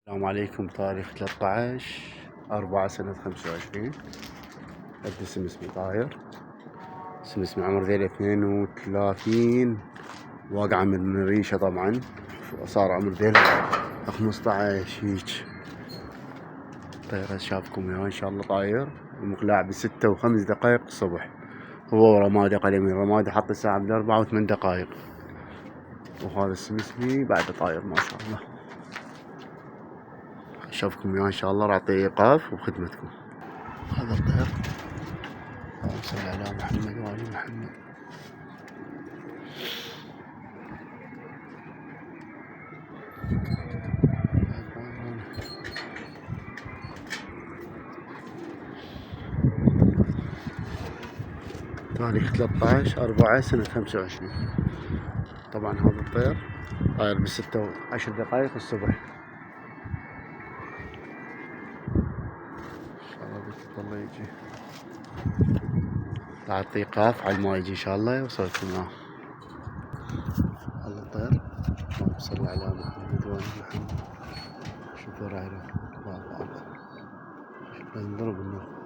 السلام عليكم. تاريخ 13/4 سنة 25. اسمي طاهر. اسمي عمر ذيل 32. واقع من ريشة طبعا. صار عمر ذيل 15 هيج. طير شافكم يا ان شاء الله. طاير المقلاع ب6:05 الصبح. هو ورمادي قليل من رمادي. حط الساعة ب4:08. وهذا اسمي بعد طاير ما شاء الله. اشوفكم يا ان شاء الله. راعطي ايقاف وخدمتكم. هذا الطير. اللهم صل على محمد وآل محمد. تاريخ 13/4 سنة 25. طبعا هذا الطير طاير ب6:10 الصبح. ان شاء الله بس الله يجي. تعطي ايقاف على ما يجي ان شاء الله يوصلكم معاه. هذا الطير. اللهم صل على محمد وآل محمد. شوفوا راعي ينضرب النور.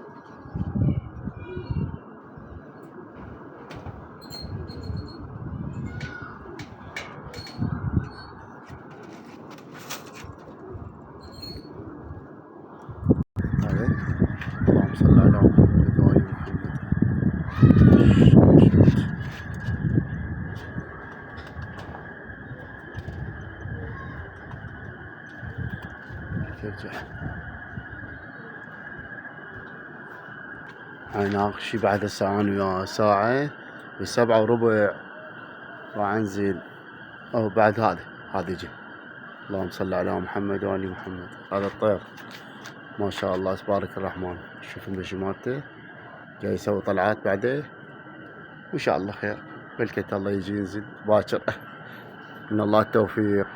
اللهم صل على محمد وآل محمد. ترجع انا شي بعد الساعة ويا ساعة ب7:15 راح انزل. او بعد هذا يجي. اللهم صل على محمد وآل محمد. هذا الطير ما شاء الله تبارك الرحمن. شوف المشي مالته جاي يسوي طلعات بعده. وان شاء الله خير. بلكت الله يجي ينزل باكر. من الله التوفيق.